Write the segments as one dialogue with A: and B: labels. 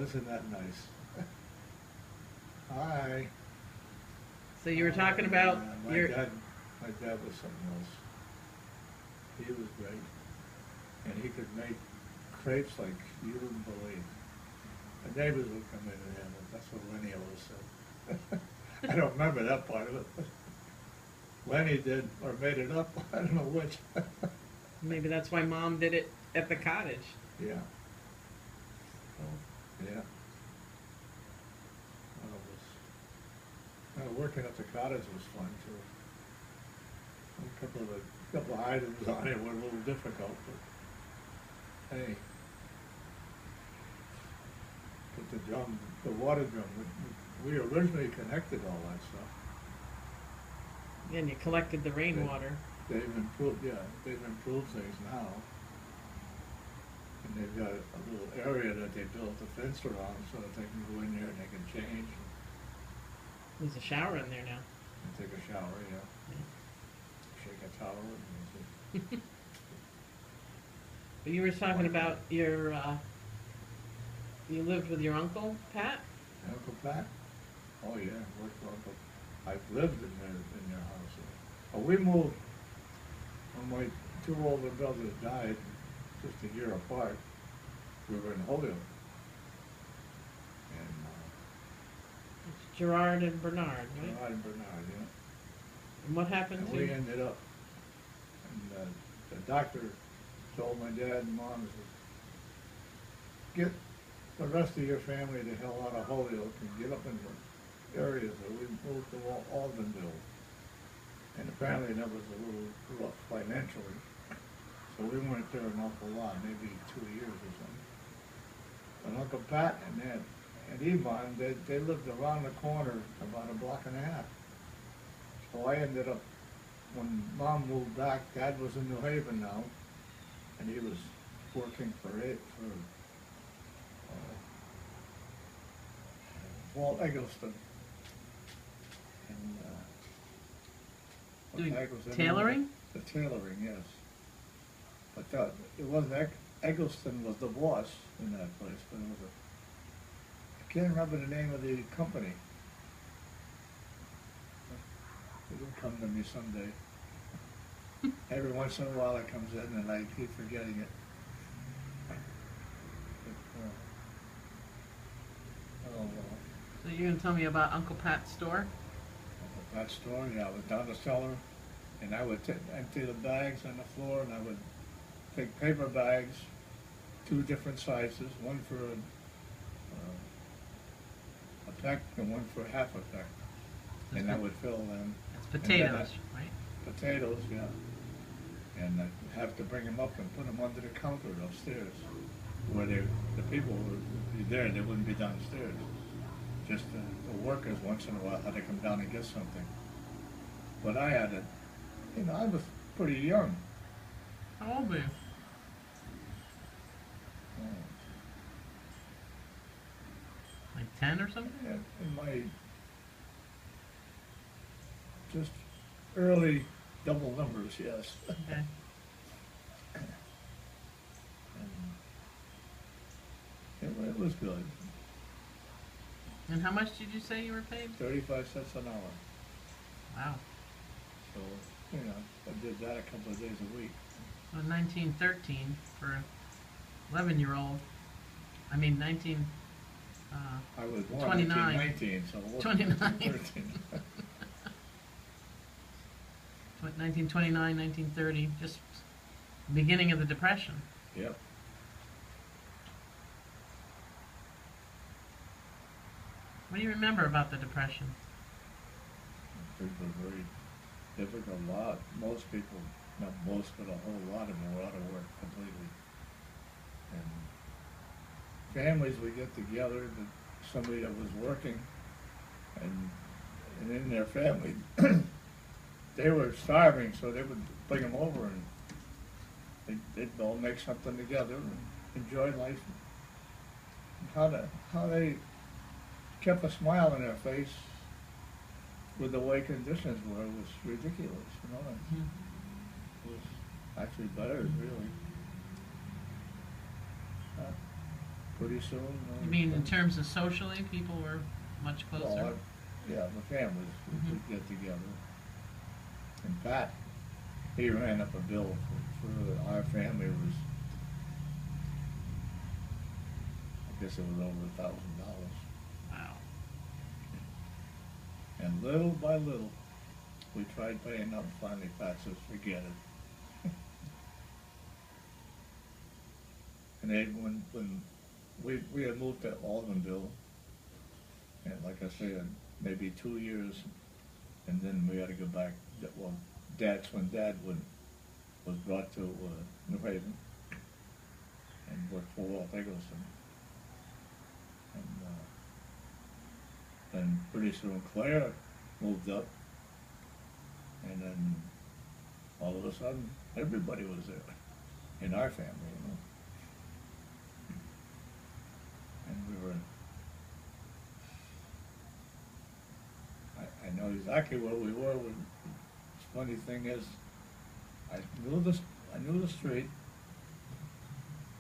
A: isn't that nice? Hi.
B: So you were talking about
A: My
B: your...
A: dad, my dad was something else. He was great. And he could make crepes like you wouldn't believe. The neighbors would come in and have it. That's what Lenny always said. I don't remember that part of it. But Lenny did, or made it up. I don't know which.
B: Maybe that's why Mom did it at the cottage.
A: Yeah.
B: Oh.
A: Yeah. Working at the cottage was fun too. A couple of items on it were a little difficult, but hey. But the water drum, we originally connected all that stuff.
B: And you collected the rainwater.
A: They've improved things now. And they've got a little area that they built a fence around so that they can go in there and they can change.
B: There's a shower in there now.
A: And take a shower, yeah. Shake a towel and
B: But you were talking about your, you lived with your uncle, Pat?
A: Uncle Pat? Oh yeah, worked for Uncle. I've lived in their house. Well, we moved when my two older brothers died, just a year apart. We were in Holyoke. And
B: It's Gerard and Bernard, right?
A: Gerard and Bernard, yeah.
B: And what happened
A: And
B: to
A: we ended up, and the doctor told my dad and mom, said, get the rest of your family the hell out of Holyoke and get up in the areas that we moved to Aldenville. And apparently that was a little rough financially. So we weren't there an awful lot, maybe 2 years or something. But Uncle Pat and Yvonne, they lived around the corner about a block and a half. So I ended up, when Mom moved back, Dad was in New Haven now, and he was working for Walt Eggleston. And
B: Doing
A: what was the name?
B: tailoring?
A: The tailoring, yes. But it wasn't Eggleston was the boss in that place, but it was I can't remember the name of the company. It'll come to me someday. Every once in a while it comes in and I keep forgetting it. But, oh well.
B: So you're going to tell me about Uncle Pat's store?
A: That store, yeah, I was down the cellar, and I would empty the bags on the floor, and I would take paper bags, 2 different sizes, one for a peck and one for half a peck, and I would fill them.
B: That's potatoes, right?
A: Potatoes, yeah. And I'd have to bring them up and put them under the counter upstairs, where the people would be there, they wouldn't be downstairs. Just the workers once in a while had to come down and get something. But I had it, I was pretty young.
B: How old were you? Like 10 or something?
A: In my just early double numbers, yes.
B: Okay.
A: And it was good.
B: And how much did you say you were paid?
A: 35 cents an hour.
B: Wow.
A: So, I did that a couple of days a week.
B: So 1913 for an 11-year-old. I mean 19.
A: I was born
B: 29.
A: 1919, so it wasn't
B: 29.
A: 1913.
B: 1929, 1930, just beginning of the Depression.
A: Yep.
B: What do you remember about the Depression?
A: It was very difficult. Most people, not most, but a whole lot of them were out of work completely. And families would get together, somebody that was working, and in their family, they were starving, so they would bring them over and they'd all make something together and enjoy life. And how they kept a smile on their face with the way conditions were was ridiculous, It was actually better, really. pretty soon.
B: You mean in terms of socially, people were much closer?
A: Well, yeah, the families would get together. In fact, he ran up a bill for our family. It was, I guess it was over $1,000.
B: Wow.
A: And little by little, we tried paying up. Finally, Pat says, "Forget it." And then when we had moved to Aldenville, and like I said, maybe 2 years, and then we had to go back. Well, that's when Dad was brought to New Haven and worked for Walt Eggleston. And then pretty soon Claire moved up, and then all of a sudden everybody was there in our family, you know. And we were, I know exactly where we were. The funny thing is, I knew the street,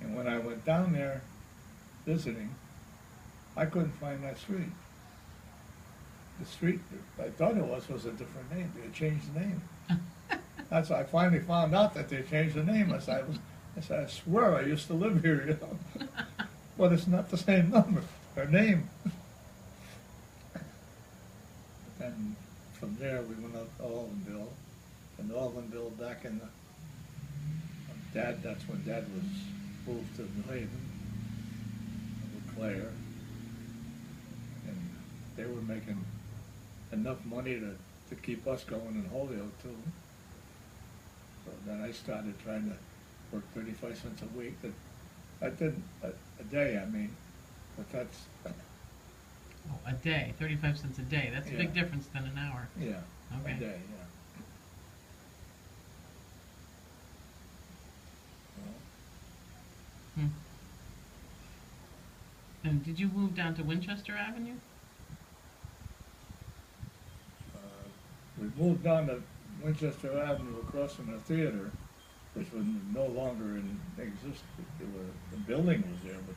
A: and when I went down there visiting, I couldn't find that street. The street I thought it was a different name. They had changed the name. That's why I finally found out that they changed the name. I said, I swear I used to live here, you know. But it's not the same number or name. And from there we went up to Aldenville, and Aldenville back in the Dad. That's when Dad was moved to New Haven with Claire, and they were making enough money to keep us going in Holyoke too. So then I started trying to work 35 cents a week. I did a day, I mean, but that's.
B: Oh, a day, 35 cents a day. That's a big difference than an hour.
A: Yeah,
B: okay.
A: A day, yeah.
B: Hmm. And did you move down to Winchester Avenue?
A: We moved down to Winchester Avenue across from the theater, which was no longer in existence. The building was there, but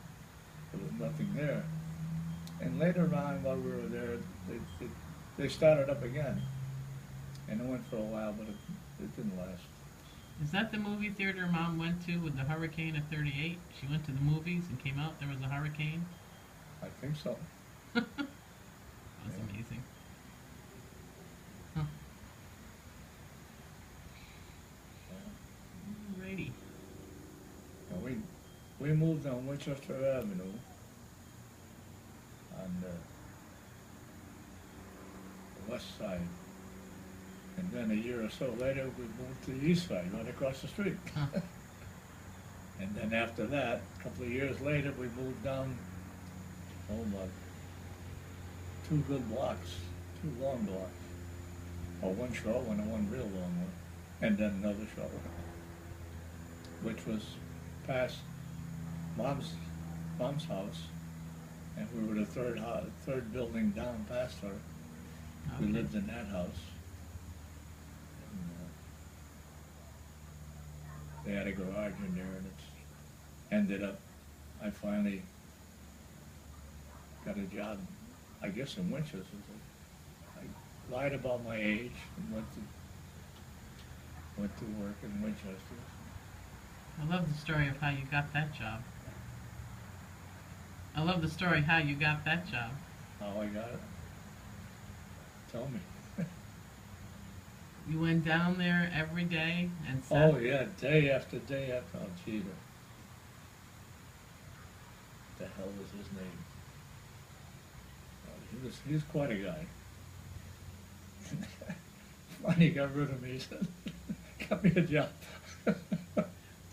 A: there was nothing there. And later on, while we were there, they started up again. And it went for a while, but it didn't last.
B: Is that the movie theater Mom went to with the hurricane of '38? She went to the movies and came out, there was a hurricane?
A: I think so.
B: That was amazing. Huh. Alrighty.
A: Now we moved on Winchester Avenue on the west side. And then a year or so later, we moved to the east side, right across the street.
B: Huh.
A: And then after that, a couple of years later, we moved down, about 2 good blocks, 2 long blocks. Or one short one and one real long one. And then another short one, which was past Mom's house. And we were the third building down past her.
B: Okay.
A: We lived in that house. They had a garage in there, and it's ended up, I finally got a job, I guess in Winchester. I lied about my age and went to work in Winchester.
B: I love the story of how you got that job. I love the story how you got that job.
A: How I got it? Tell me.
B: You went down there every day and sat.
A: Oh yeah, day after day after. Oh, gee, the hell was his name? He was quite a guy. Finally got rid of me. He said, "Got me a job."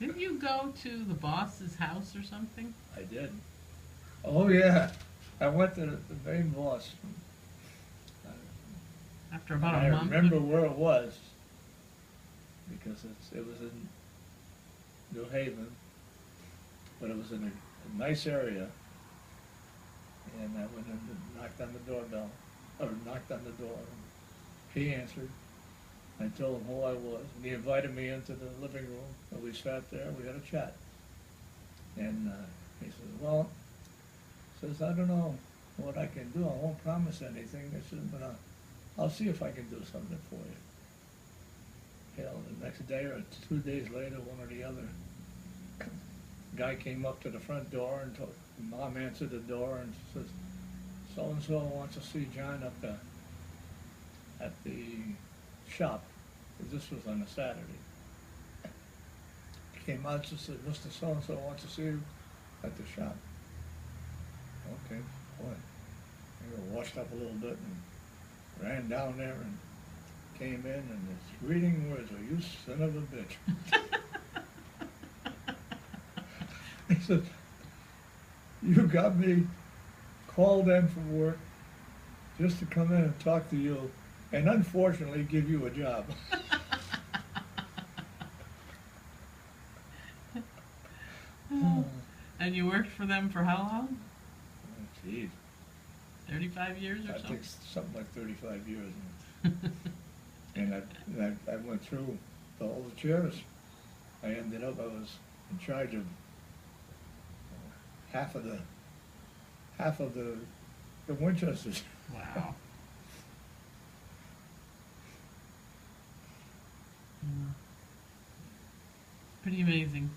B: Didn't you go to the boss's house or something?
A: I did. Oh yeah, I went to the main boss.
B: After about
A: I
B: a month?
A: remember where it was, because it was in New Haven, but it was in a nice area. And I went in and knocked on the doorbell, or knocked on the door. He answered. I told him who I was, and he invited me into the living room, and we sat there, we had a chat. And he said, "Well, says, I don't know what I can do. I won't promise anything. I said, but I'll see if I can do something for you. You know, the next day or 2 days later, one or the other, guy came up to the front door and told, Mom answered the door and says, so-and-so wants to see John up there at the shop. This was on a Saturday. Came out and said, Mr. So-and-so wants to see you at the shop. Okay, boy. I got washed up a little bit and ran down there and came in, and his greeting words were, you son of a bitch. He said, you got me called in from work just to come in and talk to you, and unfortunately give you a job.
B: And you worked for them for how long?
A: Oh, geez.
B: 35 years or
A: I
B: so?
A: think something like 35 years. And I went through all the chairs. I ended up, I was in charge of half of the Winchesters.
B: Wow. Yeah. Pretty amazing.